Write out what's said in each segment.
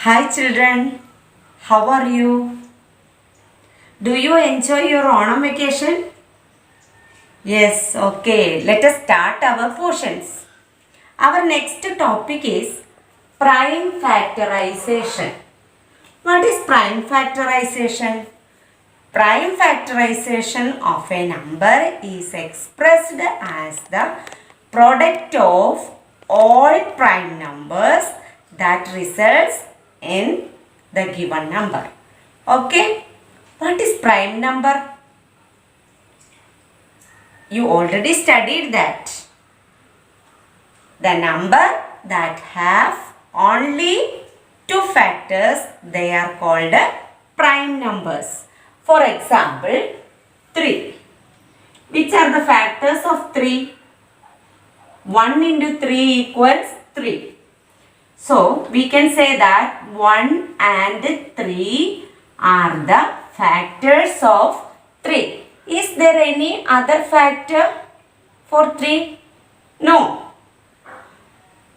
Hi children, how are you? Do you enjoy your Onam vacation? Yes, okay. Let us start our portions. Our next topic is prime factorization. What is prime factorization? Prime factorization of a number is expressed as the product of all prime numbers that results in the given number. Okay, what is prime number? You already studied that. The number that have only two factors, they are called prime numbers. For example, 3. Which are the factors of 3? 1 into 3 equals 3. So, we can say that 1 and 3 are the factors of 3. Is there any other factor for 3? No.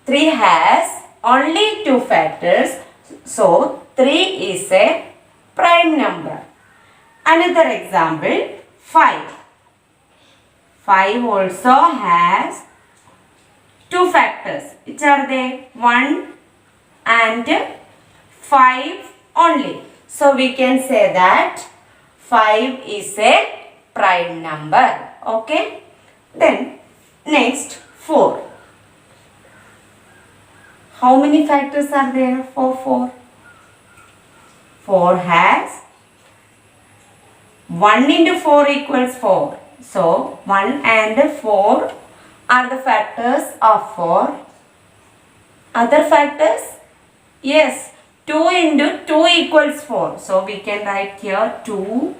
3 has only two factors. So, 3 is a prime number. Another example, 5. 5 also has two factors. Which are they? 1 and 5 only. So, we can say that 5 is a prime number. Okay. Then, next 4. How many factors are there for 4? 4 has 1 into 4 equals 4. So, 1 and 4 are the factors of 4. Other factors? Yes, 2 into 2 equals 4. So, we can write here 2.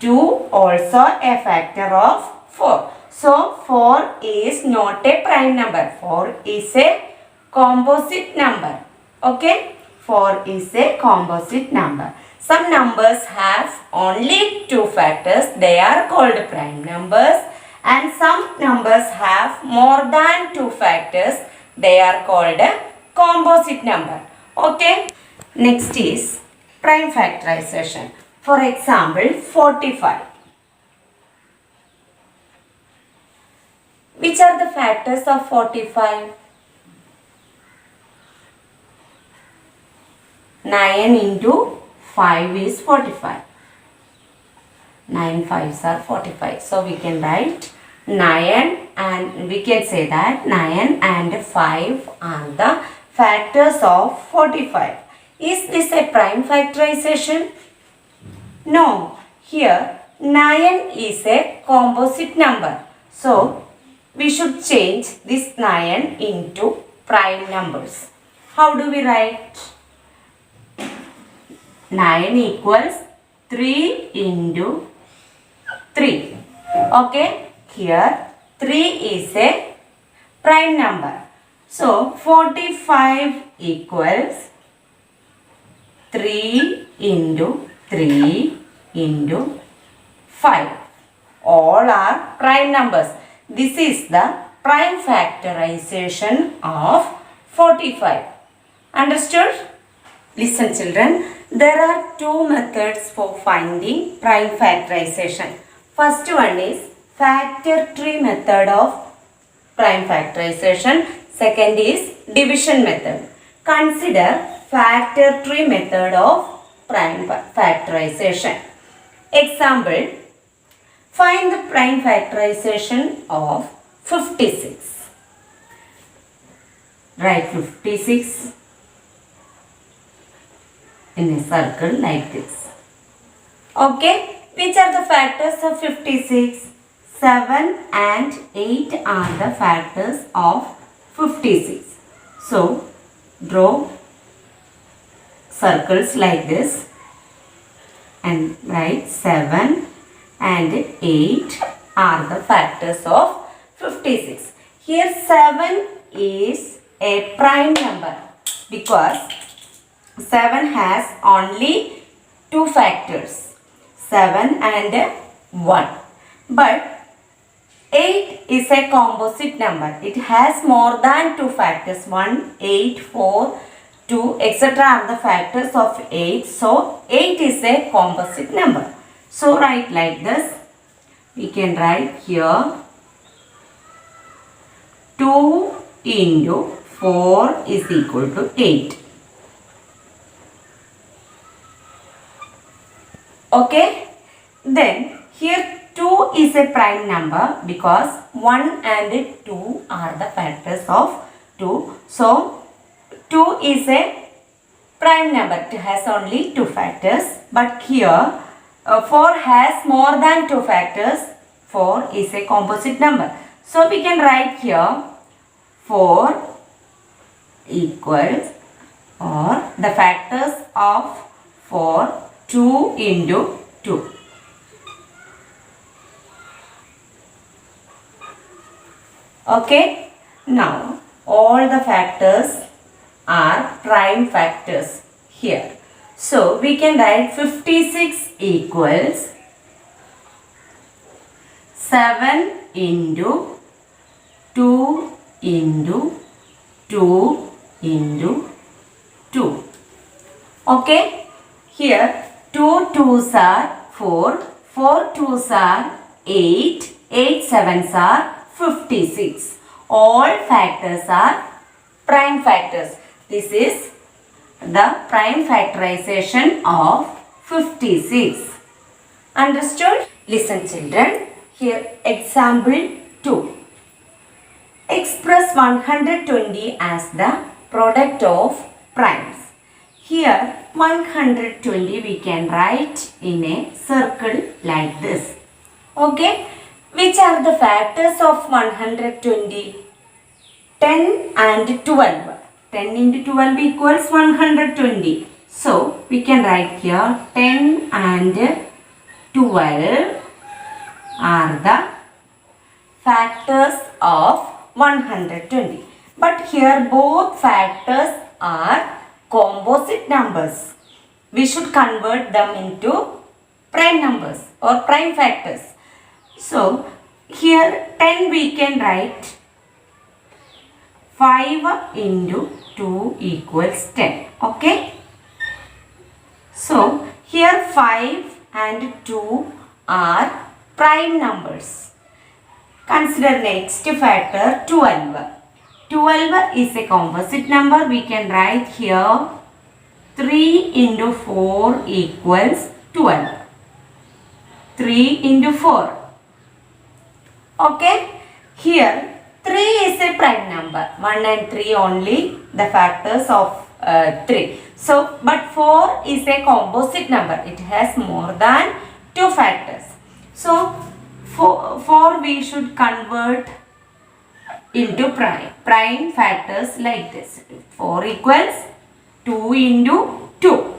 2 also a factor of 4. So, 4 is not a prime number. 4 is a composite number. Okay? 4 is a composite number. Some numbers have only two factors. They are called prime numbers. And some numbers have more than two factors. They are called a composite number. Okay. Next is prime factorization. For example, 45. Which are the factors of 45? 9 into 5 is 45. 9 5s are 45. So, we can write 9 and we can say that 9 and 5 are the factors of 45. Is this a prime factorization? No. Here 9 is a composite number. So, we should change this 9 into prime numbers. How do we write? 9 equals 3 into 3. Okay. Here 3 is a prime number. So 45 equals 3 into 3 into 5. All are prime numbers. This is the prime factorization of 45. Understood? Listen children, there are two methods for finding prime factorization. First one is factor tree method of prime factorization. Second is division method. Consider factor tree method of prime factorization. Example, find the prime factorization of 56. Write 56 in a circle like this. Okay. Which are the factors of 56? 7 and 8 are the factors of 56. So, draw circles like this and write 7 and 8 are the factors of 56. Here 7 is a prime number because 7 has only two factors. 7 and 1. But 8 is a composite number. It has more than two factors. 1, 8, 4, 2, etc. are the factors of 8. So 8 is a composite number. So write like this. We can write here 2 into 4 is equal to 8. Okay. Then here 2 is a prime number because 1 and 2 are the factors of 2. So 2 is a prime number. It has only 2 factors. But here 4 has more than 2 factors. 4 is a composite number. So we can write here 4 equals, or the factors of 4, 2 into 2. Okay. Now all the factors are prime factors here. So we can write 56 equals 7 into 2 into 2 into 2. Okay. Here 2 2s are 4, 4 2s are 8, 8 7s are 56. All factors are prime factors. This is the prime factorization of 56. Understood? Listen children. Here example 2. Express 120 as the product of primes. Here 120 we can write in a circle like this. Okay. Which are the factors of 120? 10 and 12. 10 into 12 equals 120. So we can write here 10 and 12 are the factors of 120. But here both factors are composite numbers. We should convert them into prime numbers or prime factors. So here 10 we can write 5 into 2 equals 10. Okay. So here 5 and 2 are prime numbers. Consider next factor 12. 12 is a composite number. We can write here 3 into 4 equals 12. 3 into 4. Okay. Here 3 is a prime number. 1 and 3 only the factors of 3. So, but 4 is a composite number. It has more than 2 factors. So, 4 we should convert into prime factors like this. 4 equals 2 into 2.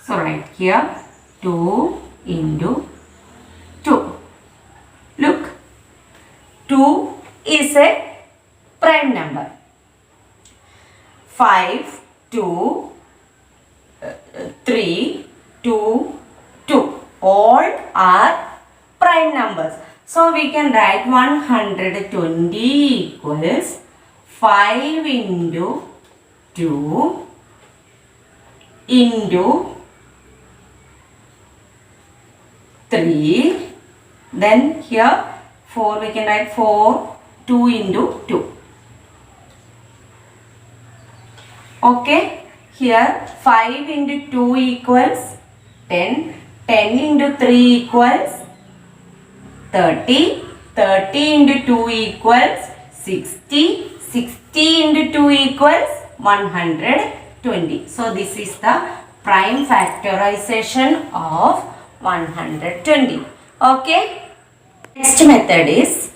So, write here 2 into 2. Look, 2 is a prime number. 5, 2, 3, 2, 2. All are prime numbers. So we can write 120 equals 5 into 2 into 3. Then here 4 we can write 4, 2 into 2. Okay. Here 5 into 2 equals 10. 10 into 3 equals 30. 30 into 2 equals 60. 60 into 2 equals 120. So this is the prime factorization of 120. Okay. Next method is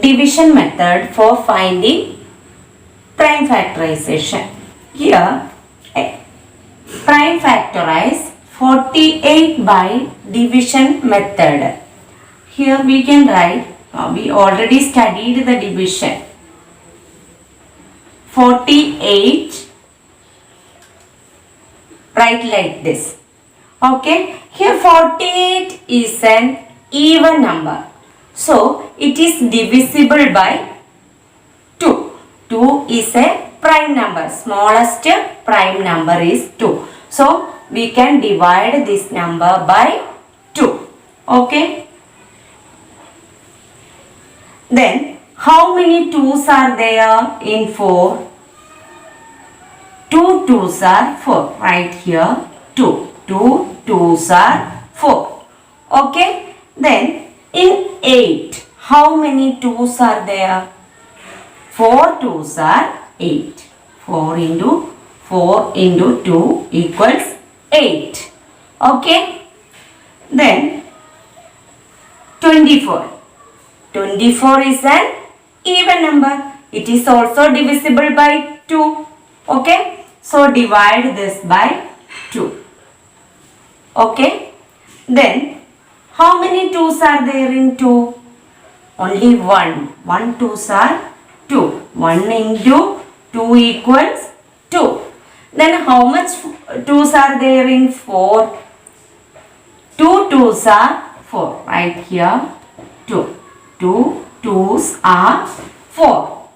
division method for finding prime factorization. Here prime factorize 48 by division method. Here we can write, we already studied the division. 48, write like this. Okay, here 48 is an even number. So it is divisible by 2. 2 is a prime number. Smallest prime number is 2. So we can divide this number by 2. Okay. Then how many 2's are there in 4? 2 2's are 4. Right here 2. 2 2's are 4. Okay. Then in 8, how many 2's are there? 4 2's are 8. 4 into 4 into 2 equals 8. Okay. Then 24. 24 is an even number. It is also divisible by 2. Okay. So divide this by 2. Okay. Then how many 2's are there in 2? Only 1. 1 2's are 2. 1 into 2 equals 2. Then how much 2's are there in 4? 2 2's are 4. Right here 2. 2 2's are 4.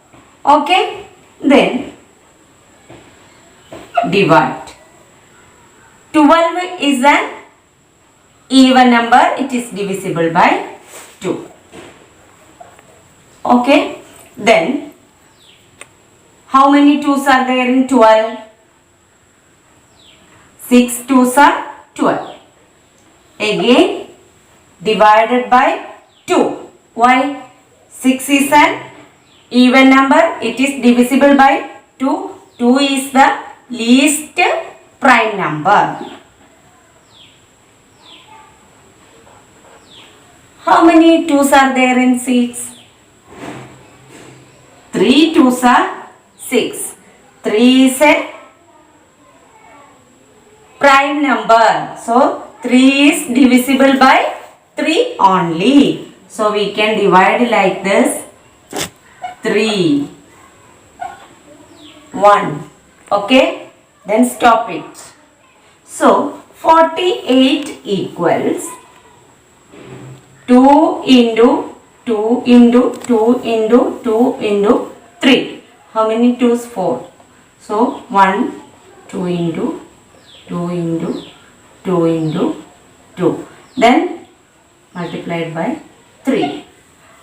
Okay. Then divide. 12 is an even number. It is divisible by 2. Okay. Then how many 2's are there in 12? 6 2's are 12. Again divided by 2. Why? 6 is an even number. It is divisible by 2. 2 is the least prime number. How many 2's are there in 6? 3 2's are 6. 3 is a prime number. So 3 is divisible by 3 only. So we can divide like this. 3 1. Okay. Then stop it. So 48 equals 2 into 2 into 2 into 2 into 3. How many 2's? 4. So 1 2 into 2 into 2 into 2. Then multiplied by 3.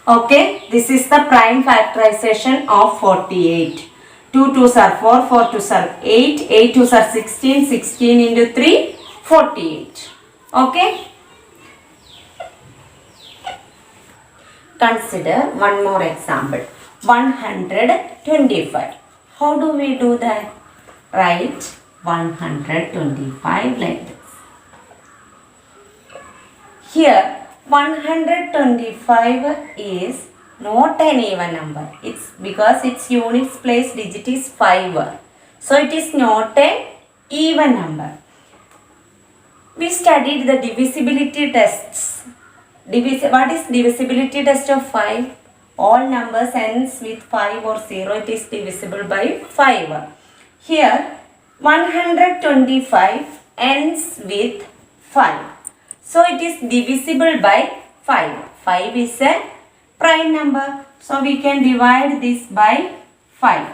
Okay. This is the prime factorization of 48. 2 2's are 4. 4 2's are 8. 8 2's are 16. 16 into 3 48. Okay. Consider one more example. 125. How do we do that? Write 125 like this. Here 125 is not an even number. It's because its units place digit is 5. So it is not an even number. We studied the divisibility tests. What is divisibility test of 5? All numbers ends with 5 or 0. It is divisible by 5. Here 125 ends with 5. So it is divisible by 5. 5 is a prime number. So we can divide this by 5.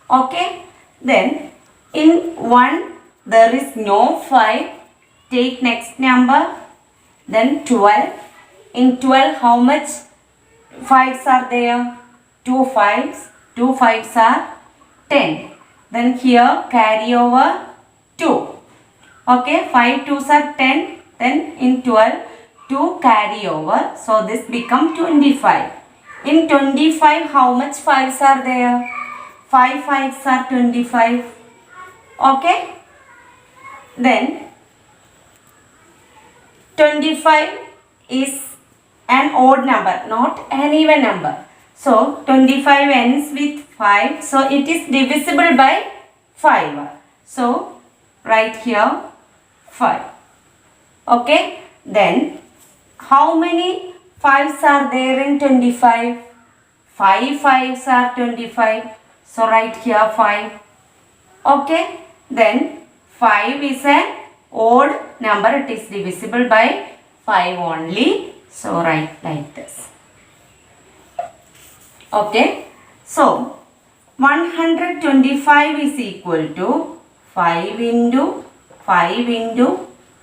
Okay. Then in 1 there is no 5. Take next number. Then 12. In 12 how much 5's are there? 2 5's. 2 5's are 10. Then here carry over 2. Okay, 5 2's are 10. Then in 12 2 carry over. So this become 25. In 25 how much 5's are there? 5 5's are 25. Okay. Then 25 is an odd number, not an even number. So 25 ends with 5. So it is divisible by 5. So write here 5. Okay. Then how many 5's are there in 25? 5 5's are 25. So write here 5. Okay. Then 5 is an odd number. It is divisible by 5 only. So write like this. Okay. So 125 is equal to 5 into 5 into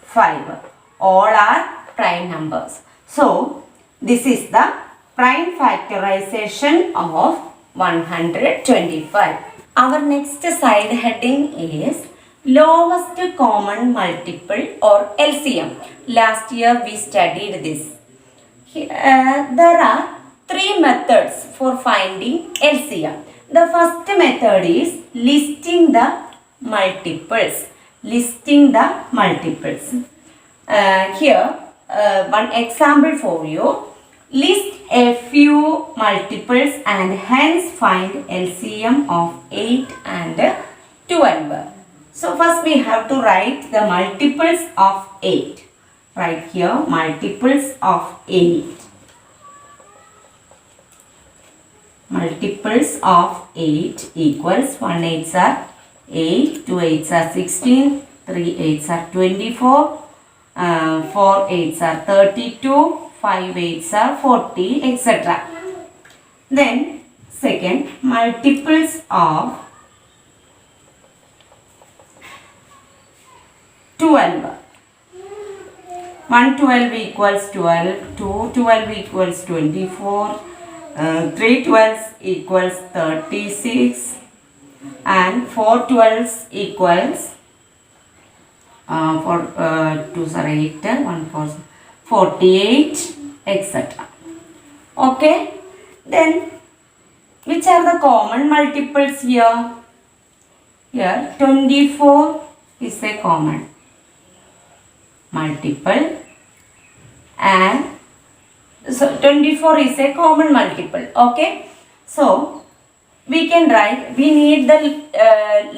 5. All are prime numbers. So, this is the prime factorization of 125. Our next side heading is lowest common multiple or LCM. Last year we studied this. There are three methods for finding LCM. The first method is listing the multiples. Listing the multiples. Here one example for you. List a few multiples and hence find LCM of 8 and 12. So first we have to write the multiples of 8. Right here, multiples of 8. Multiples of 8 equals 1 8s are 8, 2 8s are 16, 3 8s are 24, 4 8s are 32, 5 8s are 40, etc. Then second, multiples of 12. 1 12 equals 12, 2 12 equals 24, 3 12 equals 36 and 4 12 equals 2 are 8, 1 4 48, etc. Okay, then which are the common multiples here? Here 24 is a common multiple and so 24 is a common multiple. Okay, so we can write, we need the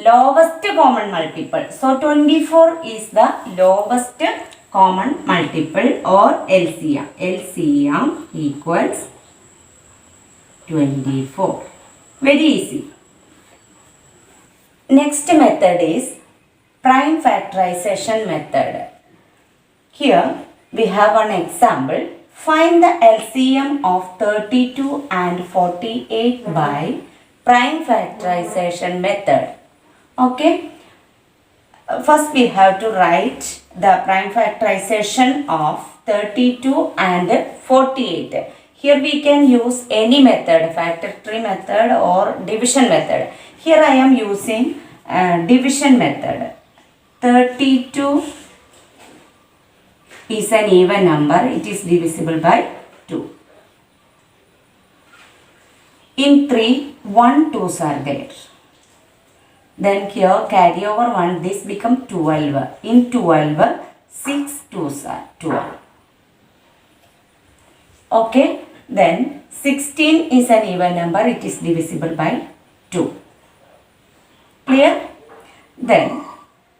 lowest common multiple. So 24 is the lowest common multiple or LCM. LCM equals 24. Very easy. Next method is prime factorization method. Here we have an example. Find the LCM of 32 and 48 by prime factorization method. Okay. First we have to write the prime factorization of 32 and 48. Here we can use any method, factor tree method or division method. Here I am using division method. 32 is an even number. It is divisible by 2. In 3, 1 2s are there. Then here carry over 1, this become 12. In 12, 6 2s are 12. Okay, then 16 is an even number. It is divisible by 2. Clear? Then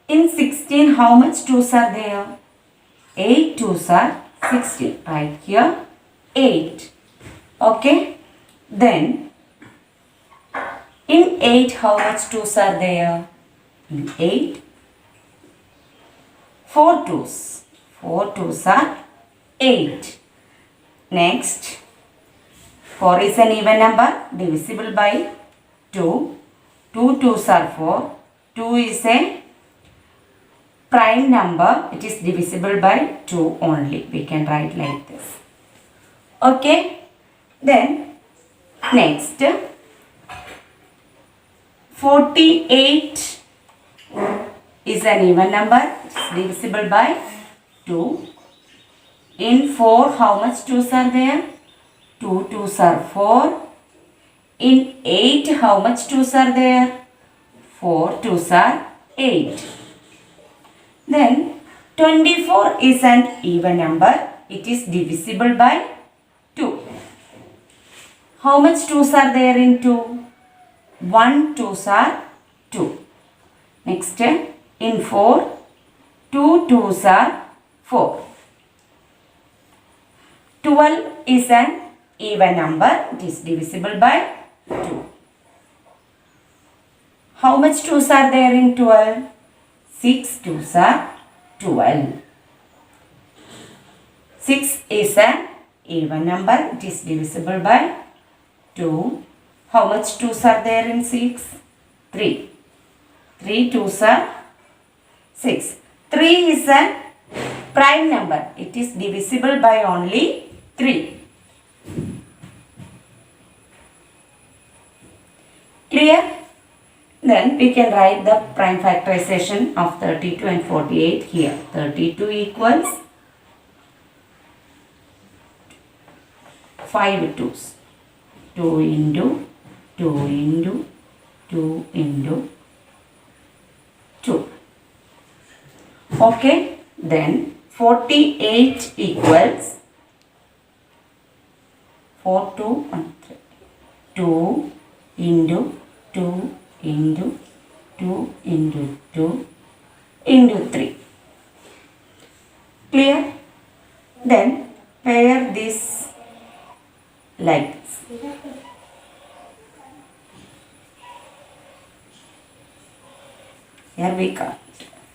in 16, how much 2s are there? 8 2s are 16. Right here 8. Okay, then in 8, how much 2s are there? In 8, 4 2s. 4 2s are 8. Next, 4 is an even number, divisible by 2. 2 2s are 4. 2 is a prime number. It is divisible by 2 only. We can write like this. Okay. Then, next, 48 is an even number. It is divisible by 2. In 4, how much 2s are there? 2 2s are 4. In 8, how much 2s are there? 4 2s are 8. Then 24 is an even number. It is divisible by 2. How much 2s are there in 2? 1 2s are 2. Next, in 4, 2 2s are 4. 12 is an even number. It is divisible by 2. How much 2s are there in 12? 6 2s are 12. 6 is an even number. It is divisible by 2. How much 2's are there in 6? 3. 3 2's are 6. 3 is a prime number. It is divisible by only 3. Clear? Then we can write the prime factorization of 32 and 48 here. 32 equals 5 2's. 2 into 2 into 2 into 2. Okay. Then 48 equals 4 2 1 3. 2 into 2 into 2 into 2 into 3. Clear? Then pair this like this. Here we come.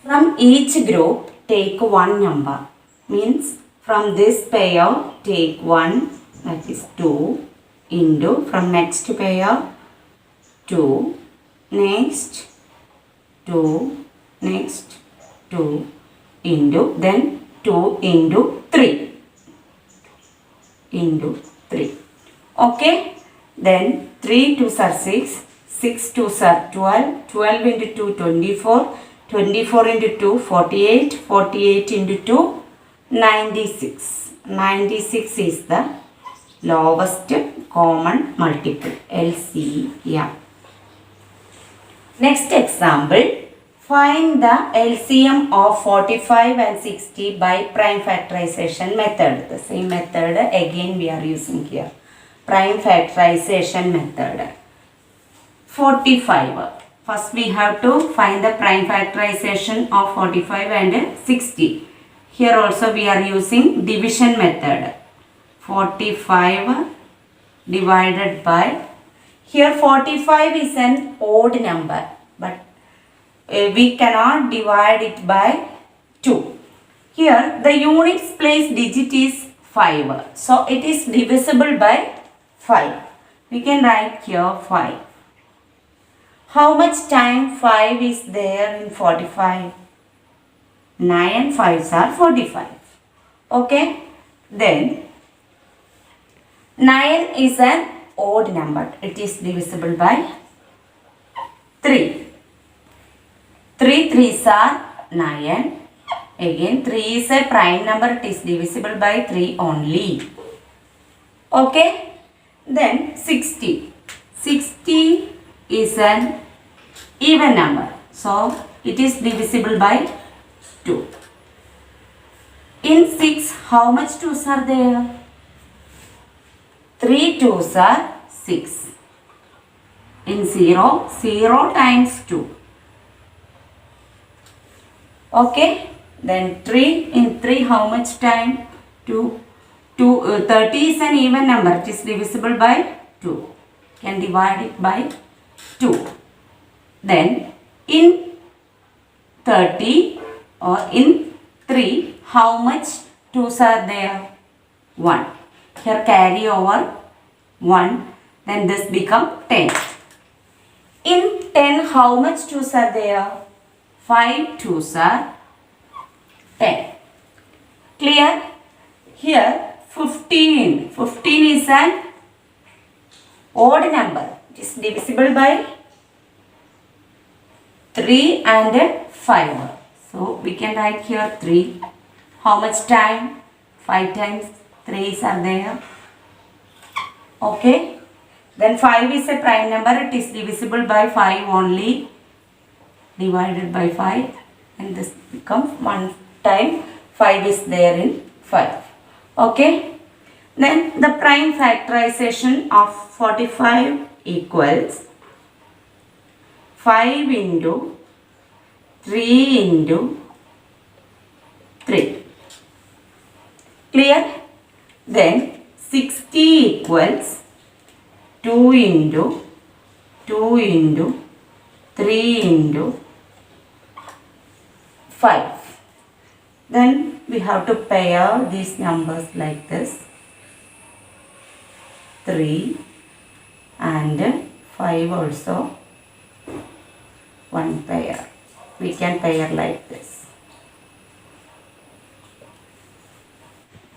From each group take one number. Means from this pair take 1, that is 2, into from next pair 2, next 2, next 2, into then 2 into 3, into 3. Okay, then 3 2's are 6, 6 2's are 12, 12 into 2 24, 24 into 2 48, 48 into 2 96. 96 is the lowest common multiple, LCM. Next example, find the LCM of 45 and 60 by prime factorization method. The same method again we are using here. Prime factorization method. 45. First we have to find the prime factorization of 45 and 60. Here also we are using division method. 45 divided by, here 45 is an odd number, but we cannot divide it by 2. Here the units place digit is 5. So it is divisible by 5. We can write here 5. How much time 5 is there in 45? 9 and 5's are 45. Okay. Then 9 is an odd number. It is divisible by 3. 3 3's are 9. Again 3 is a prime number. It is divisible by 3 only. Okay. Then 60. 60 is an even number. So it is divisible by 2. In 6, how much 2's are there? 3 2's are 6. In 0, 0 times 2. Okay. Then 3, in 3 how much time? 2. 30 is an even number. It is divisible by 2. Can divide it by 2. Then in 30 or in 3, how much 2's are there? 1. Here carry over 1. Then this become 10. In 10, how much 2's are there? 5 2's are 10. Clear? Here 15. 15 is an odd number. It is divisible by 3 and 5. So we can write here 3. How much time? 5 times 3's are there. Okay. Then 5 is a prime number. It is divisible by 5 only. Divided by 5. And this becomes 1 time 5 is there in 5. Okay. Then the prime factorization of 45 equals 5 into 3 into 3. Clear? Then 60 equals 2 into 2 into 3 into 5. Then we have to pair these numbers like this. 3 and 5 also one pair. We can pair like this.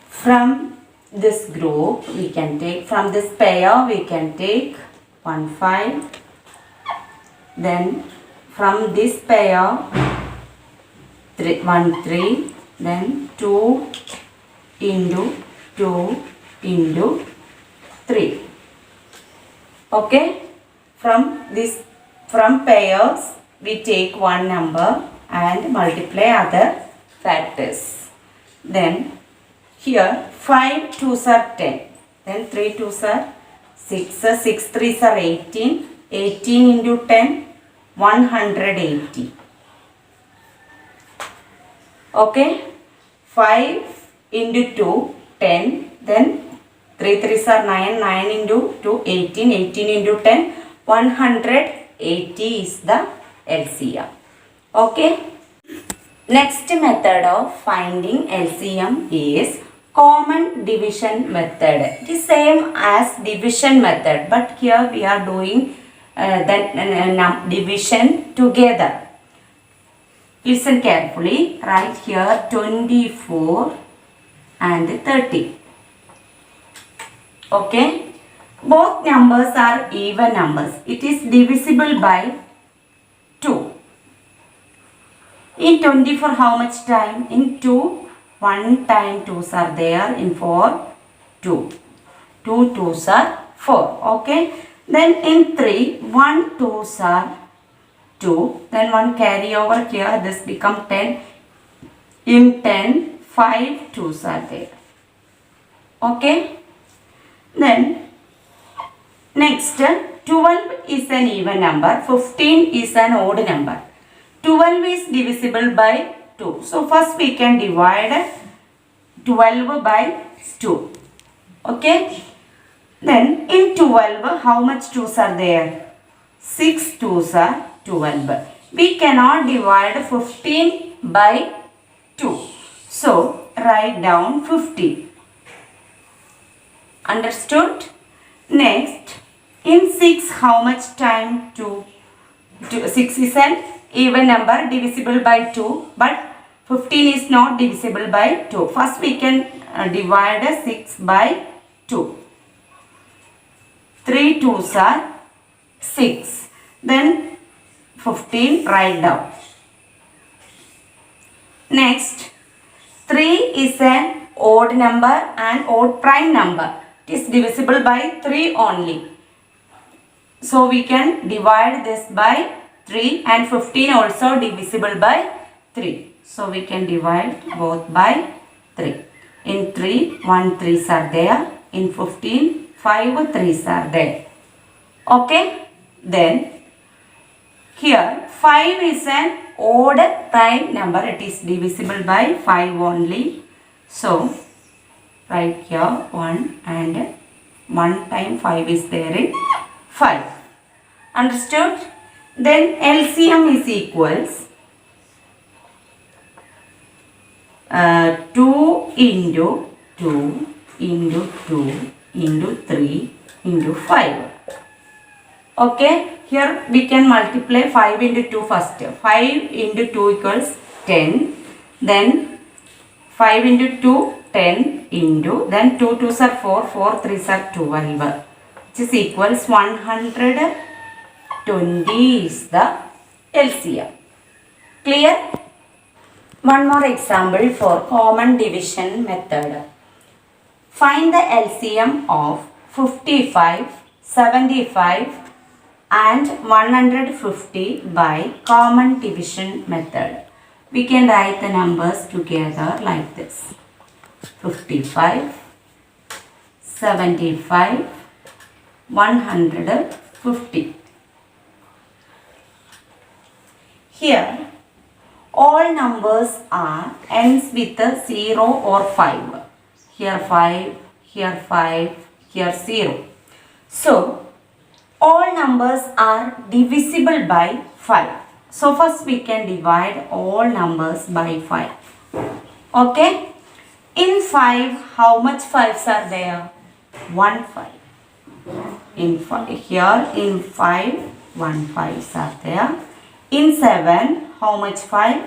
From this group we can take, from this pair we can take 1 5. Then from this pair 1 3. Then 2 into 2 into 3. Okay, from pairs we take one number and multiply other factors. Then here 5 2s are 10, then 3 2s are 6, 6 3s are 18, 18 into 10 180. Okay, 5 into 2 10, then 3 3s are 9, 9 into 2 18, 18 into 10 180 is the LCM. Okay, next method of finding LCM is common division method. It is same as division method, but here we are doing division together. Listen carefully. Write here 24 and 30. Okay. Both numbers are even numbers. It is divisible by 2. In 24 how much time? In 2, 1 time 2's are there. In 4, 2. 2 2's are 4. Okay. Then in 3, 1 2's are 2. Then 1 carry over here. This become 10. In 10, 5 2's are there. Okay. Then next, 12 is an even number, 15 is an odd number. 12 is divisible by 2. So first we can divide 12 by 2. Okay. Then in 12, how much 2's are there? 6 2's are 12. We cannot divide 15 by 2. So write down 50. Understood? Next, in 6 how much time? 2. 6 is an even number divisible by 2, but 15 is not divisible by 2. First we can divide 6 by 2. 3 2's are 6. Then 15 write down. Next, 3 is an odd number and odd prime number. It is divisible by 3 only. So we can divide this by 3, and 15 also divisible by 3. So we can divide both by 3. In 3, 1 3's are there. In 15, 5 3's are there. Okay. Then here 5 is an odd prime number. It is divisible by 5 only. So write here 1, and 1 time 5 is there in 5. Understood? Then LCM is equals 2 into 2 into 2 into 3 into 5. Okay, here we can multiply 5 into 2 first. 5 into 2 equals 10. Then 5 into 2, 10 into, then 2 2's are 4, 4 3's are 12, which is equals 120 is the LCM. Clear? One more example for common division method. Find the LCM of 55, 75 and 150 by common division method. We can write the numbers together like this. 55, 75, 150. Here all numbers are ends with a 0 or 5. Here 5, here 5, here 0. So all numbers are divisible by 5. So first we can divide all numbers by 5. Okay. In 5, how much 5's are there? 1 5. Here in 5, 1 5s are there. In 7, how much 5?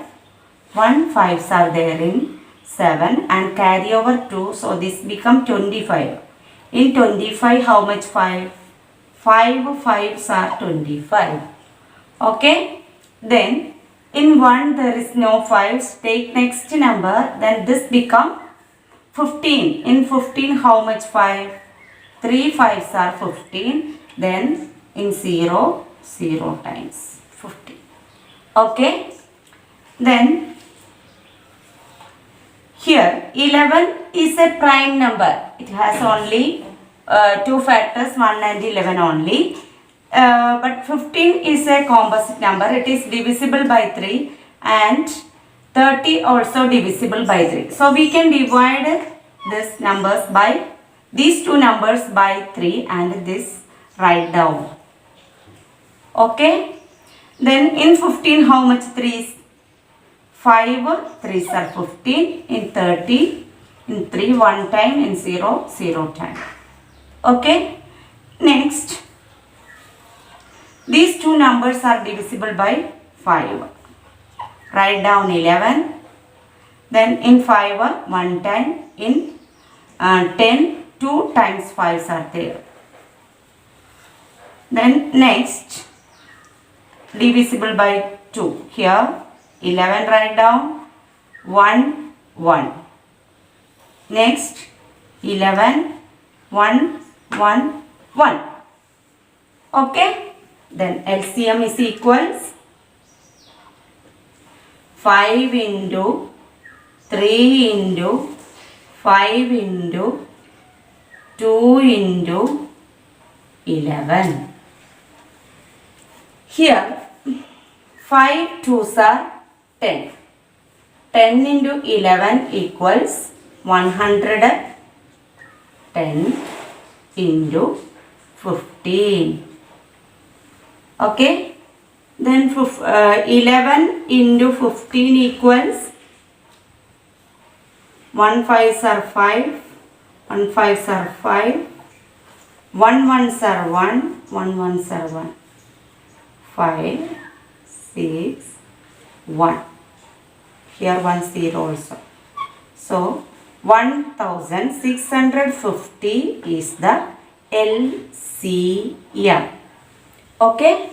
1 5s are there in 7 and carry over 2. So this become 25. In 25, how much 5? 5 5s are 25. Okay. Then in 1 there is no 5s. Take next number. Then this become 15. In 15, how much 5? 3 5s are 15. Then in 0, 0 times 15. Okay. Then here 11 is a prime number. It has only 2 factors, 1 and 11 only. But 15 is a composite number. It is divisible by 3 and 30 also divisible by 3. So we can divide these numbers by these two numbers by 3 and this write down. Okay. Then in 15 how much 3 is? 5 3s are 15. In 30 in 3 1 time, in 0 0 time. Okay. Next, these two numbers are divisible by 5. Write down 11. Then in 5 1 time, in 10 2 times 5s are there. Then next, divisible by 2. Here 11 write down, 1 1. Next 11 1 1 1. Okay. Then LCM is equals 5 into 3 into 5 into 2 into 11. Here 5 2s are 10. 10 into 11 equals 110 into 15. Okay. Then 11 into 15 equals 1 5s are 5. 1 5s are 5. 1 1s are 1. 1 1s are 1. 5 6 1. Here 1 0 also. So 1650 is the LCM. Okay.